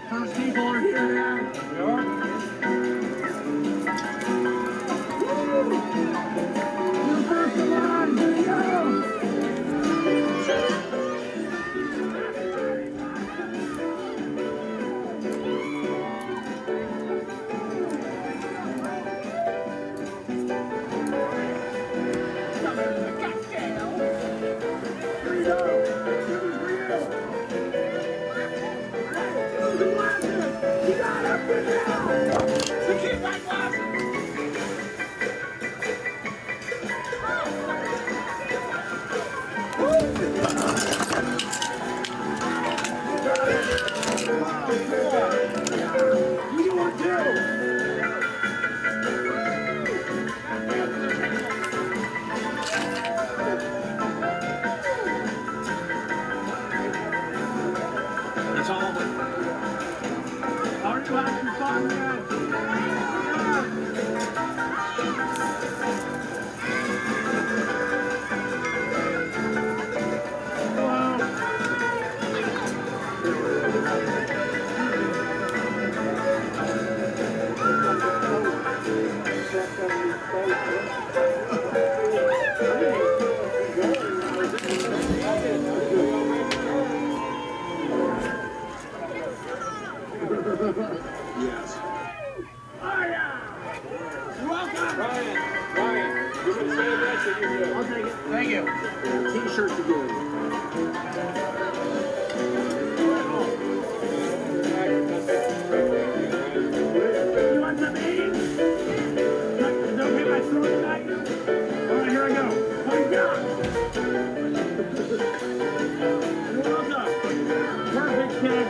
First people are here now. Yeah. You're first alive. Here we go. Yes. Oh, yeah. You're welcome. Ryan, you can say that to you. I'll take it. Thank you. T-shirt to give. You want some beans? Don't hit my throat tonight? All right, here I go. What you got? You're welcome. Perfect, kid.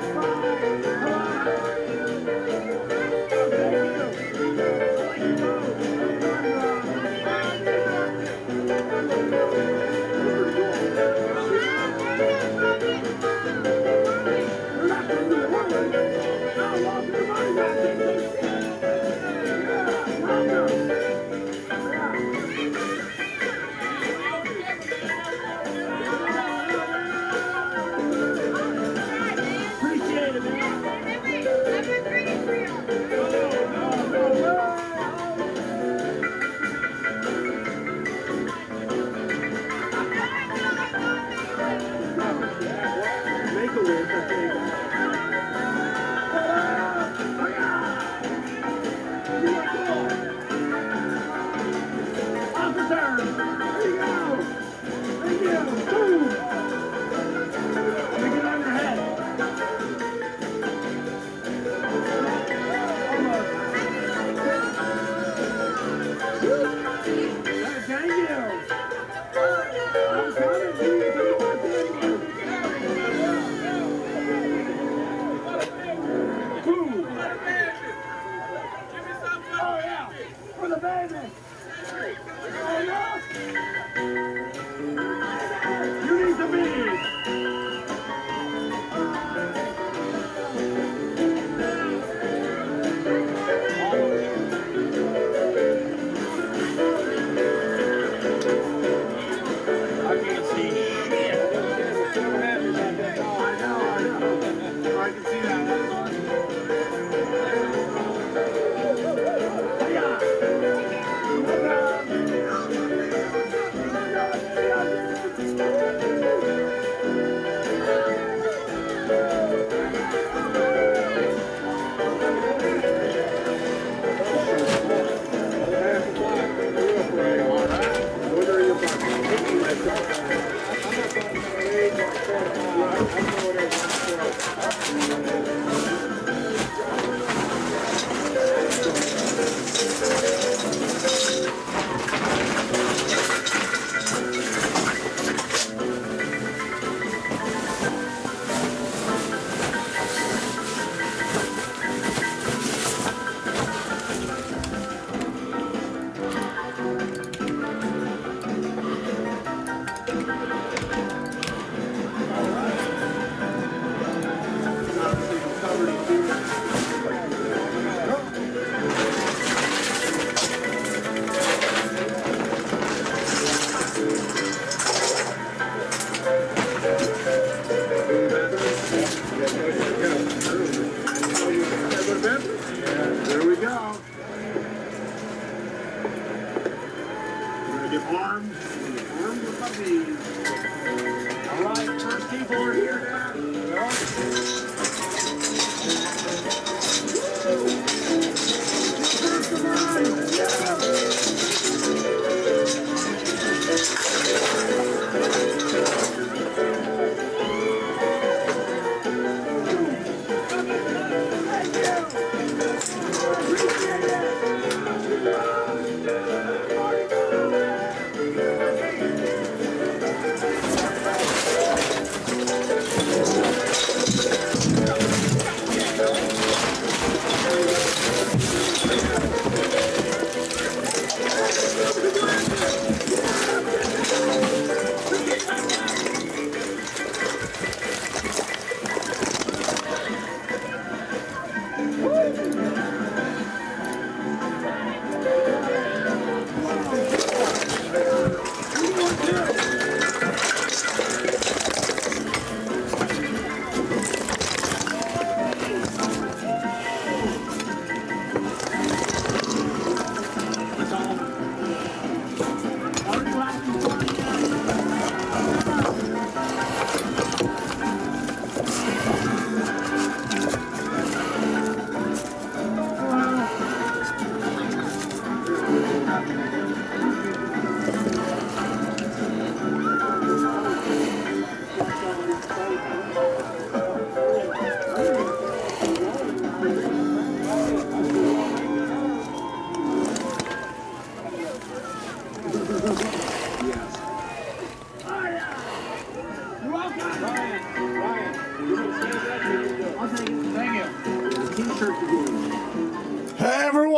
Hello.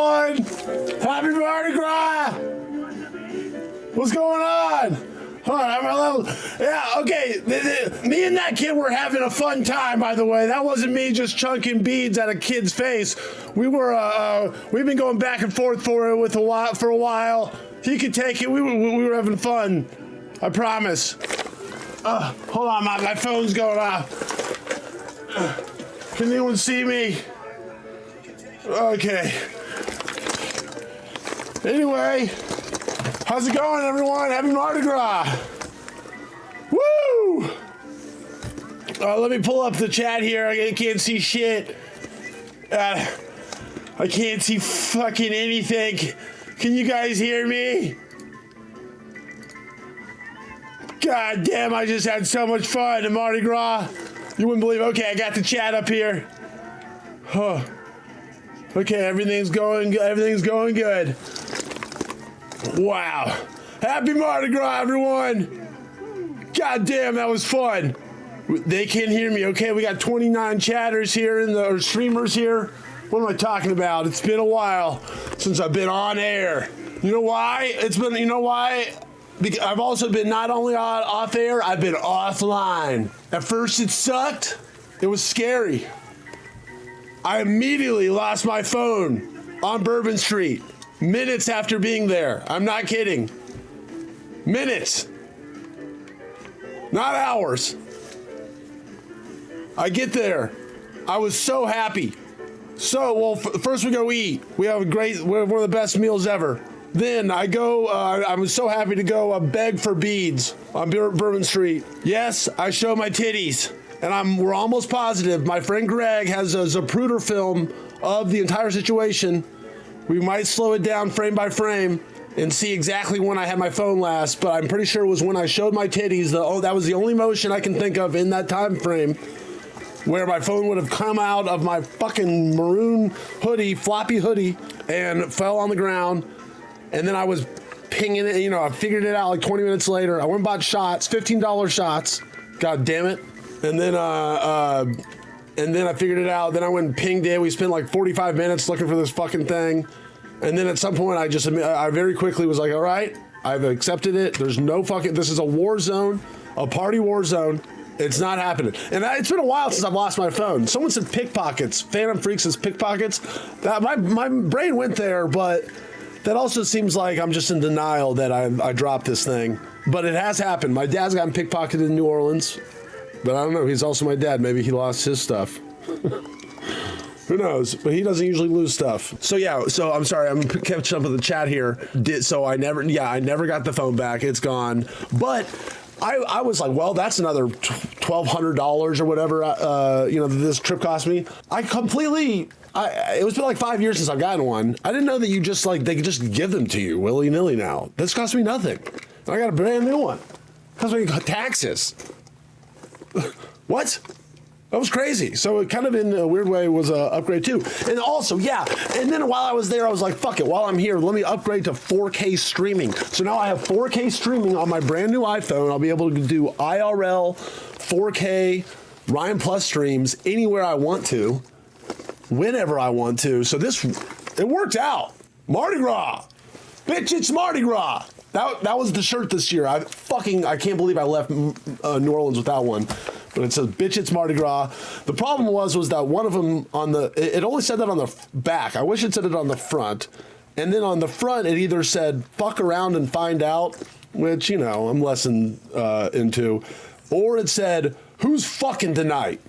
everyone! Happy Mardi Gras! What's going on? Yeah, okay. Me and that kid were having a fun time, by the way. That wasn't me just chunking beads at a kid's face. We've been going back and forth for a while. He could take it. We were having fun. I promise. Hold on, my phone's going off. Can anyone see me? Okay. Anyway, how's it going, everyone? Happy Mardi Gras. Woo! Let me pull up the chat here. I can't see shit. I can't see fucking anything. Can you guys hear me? God damn, I just had so much fun at Mardi Gras. You wouldn't believe it. Okay, I got the chat up here. Huh. Okay, everything's going good. Wow. Happy Mardi Gras, everyone. God damn, that was fun. They can't hear me. Okay, we got 29 chatters here or streamers here. What am I talking about? It's been a while since I've been on air. You know why? You know why? Because I've also been not only off air, I've been offline. At first it sucked. It was scary. I immediately lost my phone on Bourbon Street minutes after being there. I'm not kidding. Minutes. Not hours. I get there. I was so happy. First we go eat. We have one of the best meals ever. Then I go, I was so happy to go beg for beads on Bourbon Street. Yes, I show my titties. And we're almost positive my friend Greg has a Zapruder film of the entire situation. We might slow it down frame by frame and see exactly when I had my phone last, but I'm pretty sure it was when I showed my titties. That was the only motion I can think of in that time frame where my phone would have come out of my fucking maroon hoodie, floppy hoodie, and fell on the ground. And then I was pinging it, I figured it out like 20 minutes later. I went and bought shots, $15 shots. God damn it. And then I figured it out. Then I went and pinged it. We spent like 45 minutes looking for this fucking thing. And then at some point I very quickly was like, all right, I've accepted it. There's no fucking, this is a war zone, a party war zone. It's not happening. And it's been a while since I've lost my phone. Someone said pickpockets. Phantom Freak says pickpockets. My brain went there, but that also seems like I'm just in denial that I dropped this thing. But it has happened. My dad's gotten pickpocketed in New Orleans. But I don't know. He's also my dad. Maybe he lost his stuff. Who knows? But he doesn't usually lose stuff. So yeah. So I'm sorry. I'm catching up with the chat here. I never got the phone back. It's gone. But I was like, well, that's another $1,200 or whatever. This trip cost me. It's been like 5 years since I've gotten one. I didn't know that they could just give them to you willy nilly now. This cost me nothing. I got a brand new one. Cost me taxes. What? That was crazy. So it kind of in a weird way was an upgrade too. And also, yeah. And then while I was there, I was like, fuck it. While I'm here, let me upgrade to 4K streaming. So now I have 4K streaming on my brand new iPhone. I'll be able to do IRL 4K Ryan Plus streams anywhere I want to, whenever I want to. So it worked out. Mardi Gras. Bitch, it's Mardi Gras. That was the shirt this year. I can't believe I left New Orleans without one. But it says, bitch, it's Mardi Gras. The problem was that one of them it only said that on the back. I wish it said it on the front. And then on the front, it either said, fuck around and find out, which, I'm less into. Or it said, who's fucking tonight?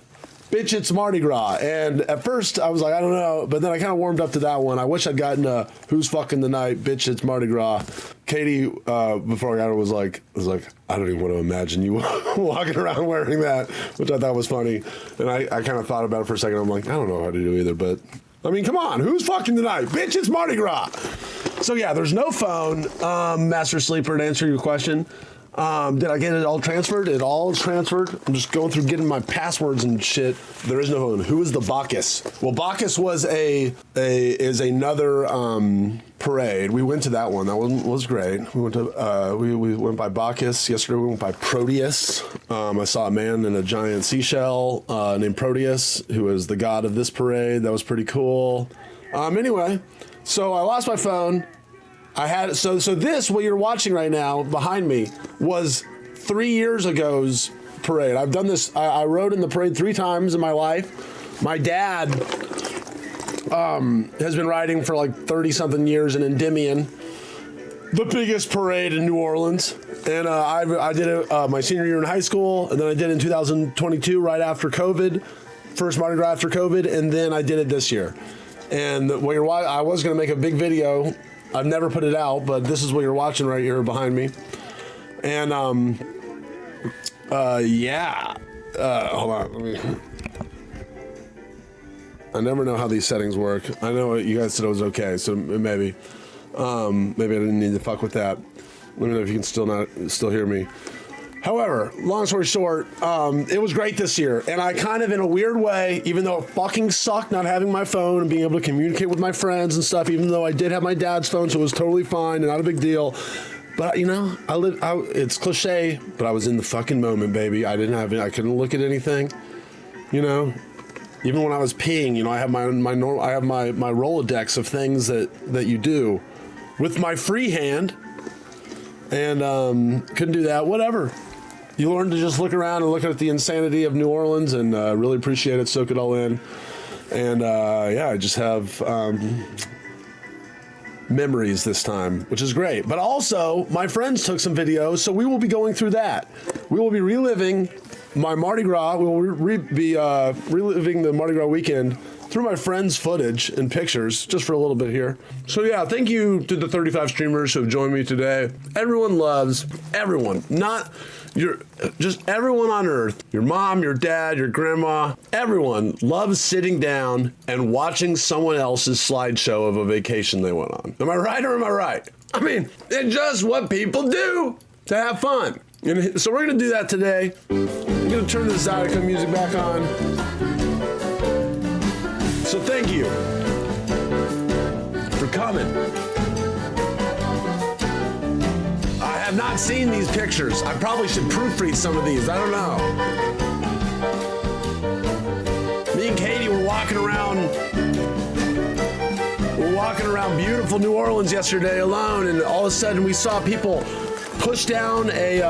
Bitch, it's Mardi Gras. And at first, I was like, I don't know. But then I kind of warmed up to that one. I wish I'd gotten who's fucking tonight? Bitch, it's Mardi Gras. Katie, before I got it, was like, I don't even want to imagine you walking around wearing that, which I thought was funny. And I kind of thought about it for a second. I'm like, I don't know how to do either. But, I mean, come on. Who's fucking tonight? Bitch, it's Mardi Gras. So, yeah, there's no phone, Master Sleeper, to answer your question. Did I get it all transferred? It all is transferred. I'm just going through getting my passwords and shit. There is no phone. Who is the Bacchus? Well, Bacchus was another parade. We went to that one. That one was great. We went to we went by Bacchus yesterday. We went by Proteus. I saw a man in a giant seashell named Proteus, who is the god of this parade. That was pretty cool. Anyway, so I lost my phone. I had so this what you're watching right now behind me was 3 years ago's parade. I've done this. I rode in the parade 3 times in my life. My dad has been riding for like 30-something years in Endymion, the biggest parade in New Orleans. And I did it my senior year in high school, and then I did it in 2022 right after COVID, first Mardi Gras after COVID, and then I did it this year. And what you're I was gonna make a big video. I've never put it out, but this is what you're watching right here behind me. And, yeah. Hold on, let me... I never know how these settings work. I know you guys said it was okay, so maybe. Maybe I didn't need to fuck with that. Let me know if you can still hear me. However, long story short, it was great this year, and I kind of, in a weird way, even though it fucking sucked not having my phone and being able to communicate with my friends and stuff, even though I did have my dad's phone, so it was totally fine and not a big deal. But you know, it's cliche, but I was in the fucking moment, baby. I couldn't look at anything, you know. Even when I was peeing, you know, I have my Rolodex of things that you do with my free hand, and couldn't do that. Whatever. You learn to just look around and look at the insanity of New Orleans and really appreciate it, soak it all in. And yeah, I just have memories this time, which is great. But also, my friends took some videos, so we will be going through that. We will be reliving my Mardi Gras. We will be reliving the Mardi Gras weekend through my friends' footage and pictures, just for a little bit here. So yeah, thank you to the 35 streamers who have joined me today. Everyone loves, everyone, just everyone on earth, your mom, your dad, your grandma, everyone loves sitting down and watching someone else's slideshow of a vacation they went on. Am I right or am I right? I mean, it's just what people do to have fun. And so we're gonna do that today. I'm gonna turn the Zydeco music back on. So thank you for coming. I have not seen these pictures. I probably should proofread some of these. I don't know. Me and Katie were walking around beautiful New Orleans yesterday alone, and all of a sudden we saw people push down a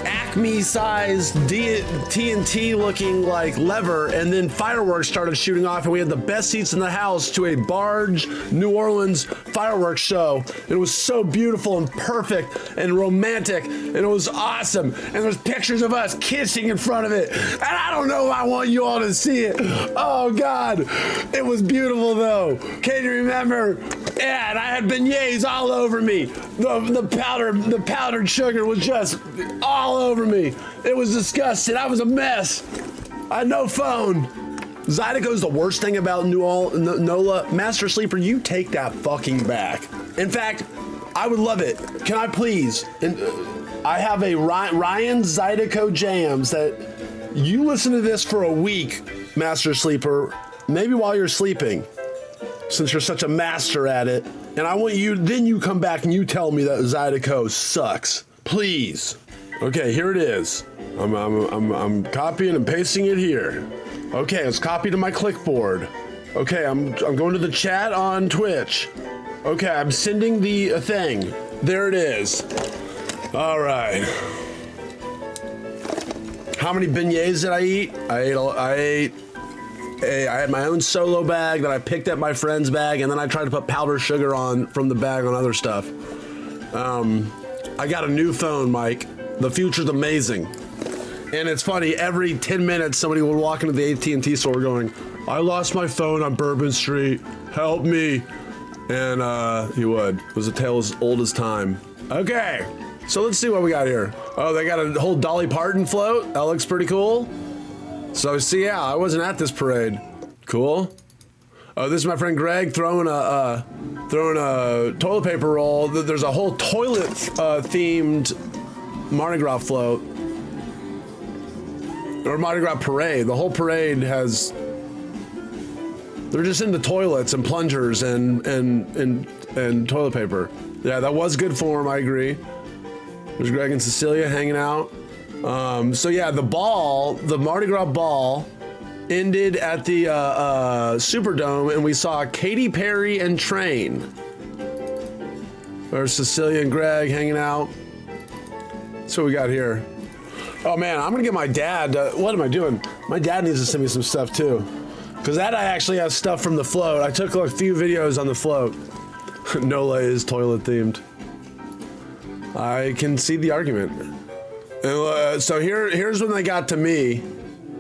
Acme-sized TNT-looking like lever, and then fireworks started shooting off, and we had the best seats in the house to a Barge New Orleans fireworks show. It was so beautiful and perfect and romantic, and it was awesome. And there's pictures of us kissing in front of it, and I don't know if I want you all to see it. Oh God, it was beautiful though. Can you remember? Yeah, and I had beignets all over me. The powdered sugar was just all over me. It was disgusting. I was a mess. I had no phone. Zydeco's the worst thing about NOLA. Master Sleeper, you take that fucking back. In fact, I would love it. Can I please? I have a Ryan Zydeco Jams that you listen to this for a week, Master Sleeper, maybe while you're sleeping, since you're such a master at it. And I want you, then you come back and you tell me that Zydeco sucks. Please. Okay, here it is. I'm copying and pasting it here. Okay, it's copied to my clipboard. Okay, I'm going to the chat on Twitch. Okay, I'm sending the thing. There it is. All right. How many beignets did I eat? I had my own solo bag that I picked at my friend's bag, and then I tried to put powdered sugar on from the bag on other stuff. I got a new phone, Mike. The future's amazing. And it's funny, every 10 minutes somebody would walk into the AT&T store going, I lost my phone on Bourbon Street, help me. And he would. It was a tale as old as time. Okay, so let's see what we got here. Oh, they got a whole Dolly Parton float. That looks pretty cool. So see, yeah, I wasn't at this parade. Cool. Oh, this is my friend Greg throwing a toilet paper roll. There's a whole toilet themed Mardi Gras float or Mardi Gras parade. The whole parade has. They're just into toilets and plungers and toilet paper. Yeah, that was good form. I agree. There's Greg and Cecilia hanging out. So yeah, the Mardi Gras ball, ended at the Superdome, and we saw Katy Perry and Train. There's Cecilia and Greg hanging out. That's what we got here. Oh man, I'm gonna get my dad. What am I doing? My dad needs to send me some stuff too, because that I actually have stuff from the float. I took a few videos on the float. Nola is toilet themed. I can see the argument. And, so here's when they got to me.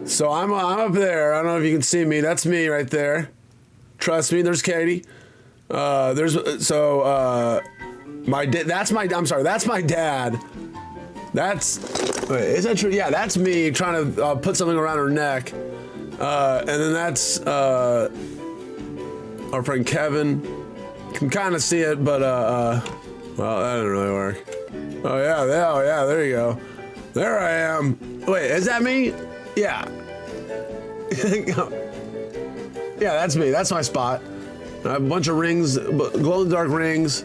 So I'm up there. I don't know if you can see me. That's me right there. Trust me. There's Katie. That's my dad. Wait, is that true? Yeah, that's me trying to put something around her neck. And then that's our friend Kevin. Can kind of see it, but well, that didn't really work. Oh yeah, there you go. There I am. Wait, is that me? Yeah. Yeah, that's me. That's my spot. I have a bunch of rings, glow-in-the-dark rings.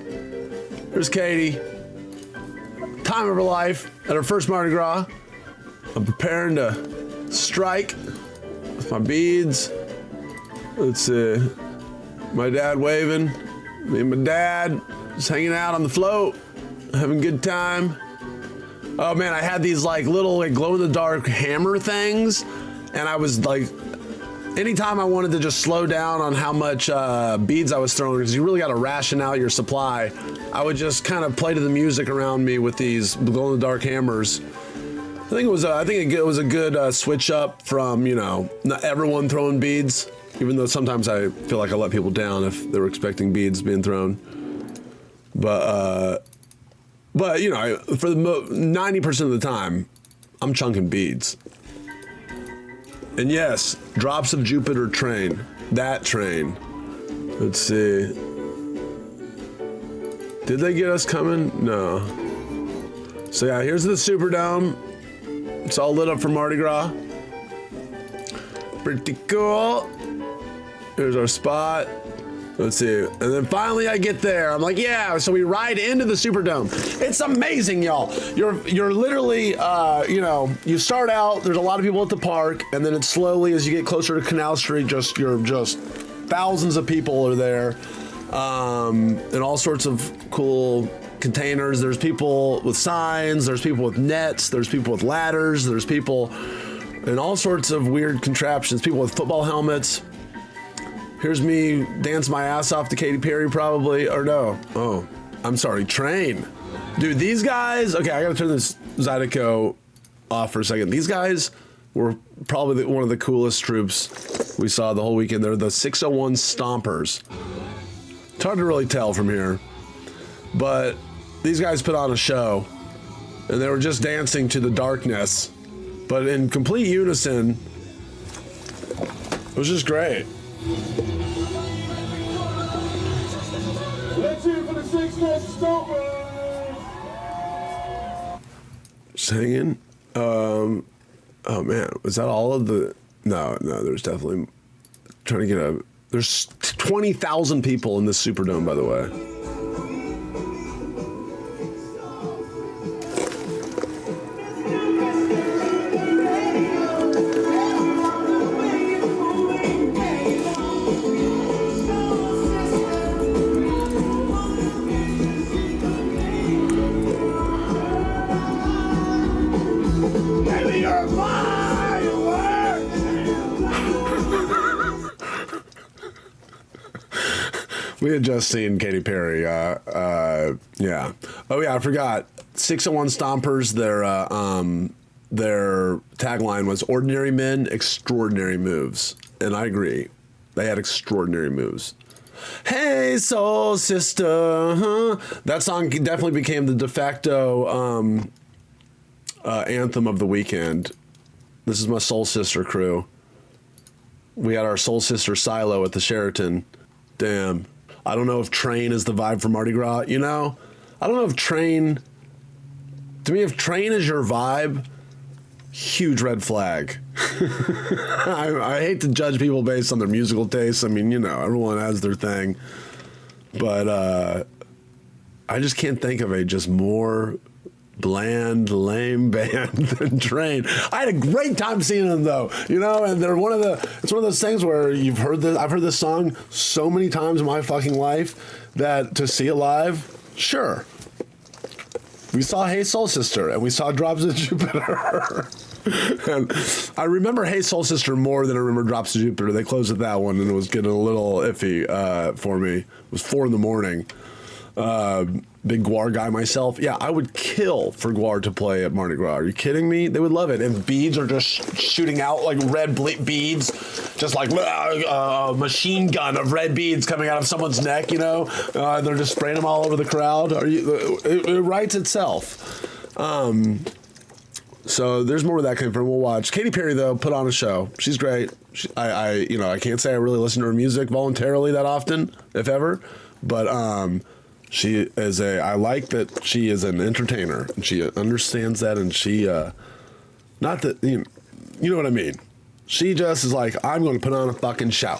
There's Katie. Time of her life at her first Mardi Gras. I'm preparing to strike with my beads. Let's see. My dad waving. Me and my dad just hanging out on the float, having a good time. Oh man, I had these like little glow-in-the-dark hammer things, and I was like, anytime I wanted to just slow down on how much beads I was throwing, because you really got to ration out your supply, I would just kind of play to the music around me with these glow-in-the-dark hammers. I think it was a good switch up from, you know, not everyone throwing beads, even though sometimes I feel like I let people down if they were expecting beads being thrown. But you know, for the 90% of the time, I'm chunking beads. And yes, drops of Jupiter train. That train. Let's see. Did they get us coming? No. So yeah, here's the Superdome. It's all lit up for Mardi Gras. Pretty cool. Here's our spot. Let's see. And then finally I get there. I'm like, yeah, so we ride into the Superdome. It's amazing, y'all. You're literally, you know, you start out, there's a lot of people at the park, and then it's slowly, as you get closer to Canal Street, just thousands of people are there. And all sorts of cool containers. There's people with signs, there's people with nets, there's people with ladders, there's people in all sorts of weird contraptions, people with football helmets. Here's me dance my ass off to Katy Perry, probably, or no. Oh, I'm sorry, Train. Dude, these guys, okay, I gotta turn this Zydeco off for a second. These guys were probably one of the coolest troops we saw the whole weekend. They're the 601 Stompers. It's hard to really tell from here, but these guys put on a show, and they were just dancing to the darkness, but in complete unison. It was just great. Let's hear it for the 601 Stompers. Singing. Oh man, was that all of the? No, there's definitely trying to get a. There's 20,000 people in this Superdome, by the way. We had just seen Katy Perry. Yeah. Oh yeah, I forgot. 601 Stompers. Their tagline was "Ordinary men, extraordinary moves," and I agree. They had extraordinary moves. Hey, soul sister. Huh? That song definitely became the de facto anthem of the weekend. This is my soul sister crew. We had our soul sister silo at the Sheraton. Damn. I don't know if Train is the vibe for Mardi Gras. You know, I don't know if Train To me, if Train is your vibe, huge red flag. I hate to judge people based on their musical tastes. I mean, you know, everyone has their thing. But I just can't think of a just more bland, lame band than Train. I had a great time seeing them though, you know, and they're it's one of those things where I've heard this song so many times in my fucking life that to see it live, sure. We saw Hey Soul Sister and we saw Drops of Jupiter. And I remember Hey Soul Sister more than I remember Drops of Jupiter. They closed at that one and it was getting a little iffy for me. It was 4 a.m. Big Guar guy myself. Yeah, I would kill for Guar to play at Mardi Gras. Are you kidding me? They would love it. And beads are just shooting out like red beads, just like a machine gun of red beads coming out of someone's neck, you know? They're just spraying them all over the crowd. It writes itself. So there's more where that came from. We'll watch. Katy Perry, though, put on a show. She's great. I can't say I really listen to her music voluntarily that often, if ever, but she is I like that she is an entertainer and she understands that, and she not that you know what I mean. She just is like, I'm going to put on a fucking show,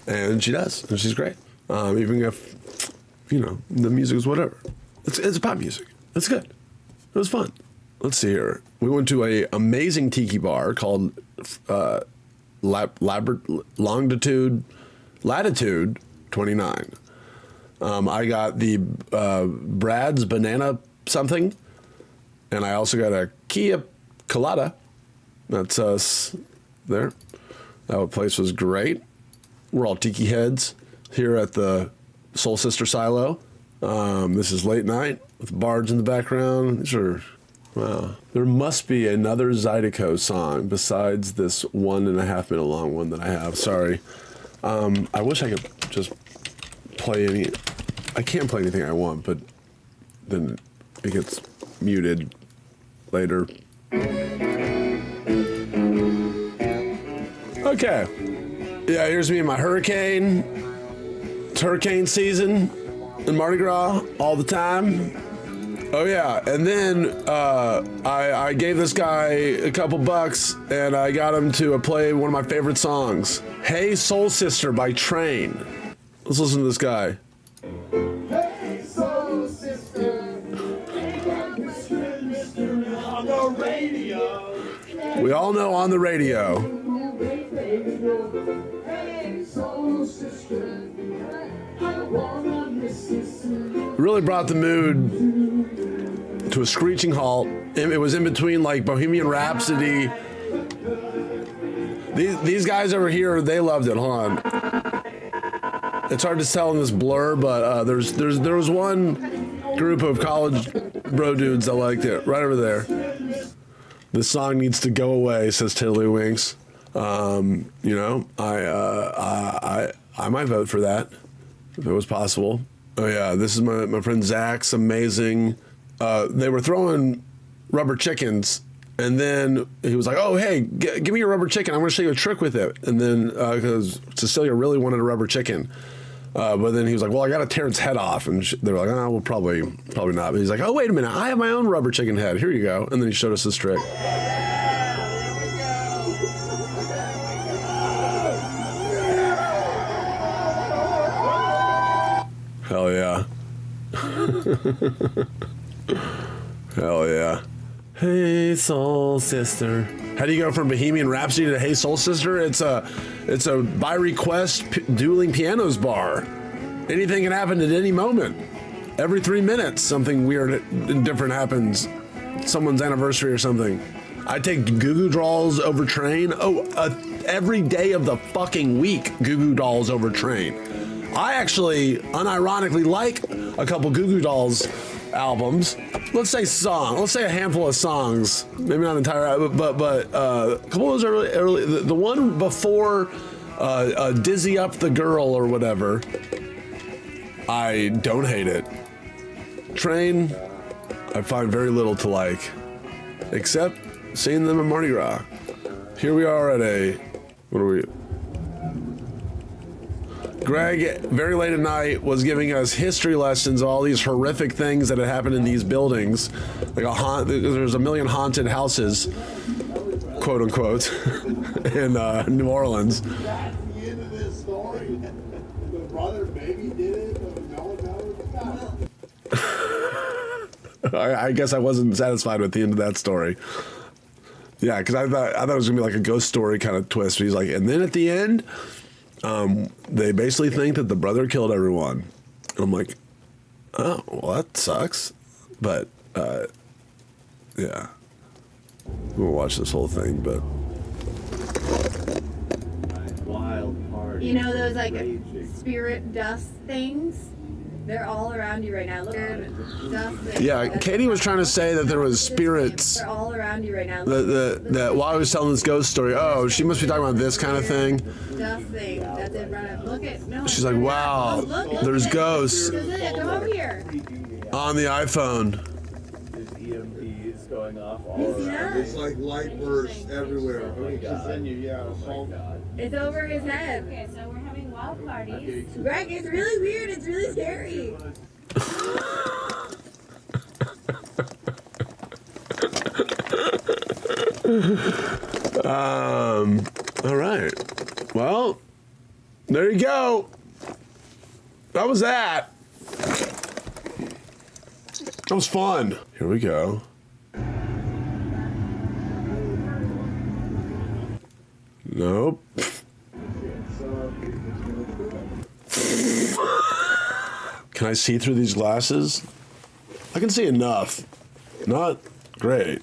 and she does, and she's great. Even if you know the music is whatever, it's pop music. It's good. It was fun. Let's see here. We went to a amazing tiki bar called Latitude 29. I got the Brad's Banana something, and I also got a Kia Colada. That's us there. That place was great. We're all tiki heads here at the Soul Sister Silo. This is late night with bards in the background. These are, wow. There must be another Zydeco song besides this 1.5 minute long one that I have. Sorry. I wish I could just play any. I can't play anything I want, but then it gets muted later. Okay. Yeah, here's me and my hurricane. It's hurricane season in Mardi Gras all the time. Oh yeah, and then I gave this guy a couple bucks and I got him to play one of my favorite songs, Hey Soul Sister by Train. Let's listen to this guy. Hey, soul sister. On the radio. We all know On the Radio. Hey, soul sister. I wanna miss you soon. Really brought the mood to a screeching halt. It was in between like Bohemian Rhapsody. These guys over here, they loved it. Hold on. It's hard to tell in this blur, but there was one group of college bro dudes that liked it. Right over there. This song needs to go away, says Tiddlywinks. You know, I might vote for that if it was possible. Oh yeah, this is my friend Zach's amazing. They were throwing rubber chickens, and then he was like, "Oh hey, give me your rubber chicken. I'm going to show you a trick with it." And then because Cecilia really wanted a rubber chicken, but then he was like, "Well, I got to tear its head off," and they were like, "Oh, well, probably not." But he's like, "Oh wait a minute, I have my own rubber chicken head. Here you go." And then he showed us this trick. Hell yeah. Hell yeah. Hey Soul Sister. How do you go from Bohemian Rhapsody to Hey Soul Sister? It's a by request dueling pianos bar. Anything can happen at any moment. Every 3 minutes something weird and different happens. Someone's anniversary or something. I take Goo Goo Dolls over Train. Every day of the fucking week, Goo Goo Dolls over Train. I actually, unironically, like a couple Goo Goo Dolls albums. Let's say a handful of songs. Maybe not entire, but a couple of those early. The one before Dizzy Up the Girl or whatever, I don't hate it. Train, I find very little to like, except seeing them at Mardi Gras. Here we are at what are we? Greg, very late at night, was giving us history lessons of all these horrific things that had happened in these buildings. Like there's a million haunted houses, quote unquote, in New Orleans. That's the end of this story. The brother maybe did it, but no one knows. I guess I wasn't satisfied with the end of that story. Yeah, because I thought it was gonna be like a ghost story kind of twist. He's like, and then at the end, they basically think that the brother killed everyone. And I'm like, oh, well, that sucks. But yeah, we'll watch this whole thing. But Wild party. You know those like spirit dust things? They're all around you right now. Look at dust. yeah, Katie was trying to say that there was spirits. They're all around you right now. That while I was telling this ghost story, oh, she must be talking about this kind of thing. Dust thing that's in front of. Look at. No. She's like, wow, there's ghosts Come over here. on the iPhone. There's EMPs going off all Yeah. around. It's like light bursts everywhere. Oh my God. Yeah. Oh my God. It's over his head. Okay, so we're having wild parties. Greg, it's really weird. It's really scary. All right. Well, there you go. That was that. That was fun. Here we go. Nope. Can I see through these glasses? I can see enough. Not great.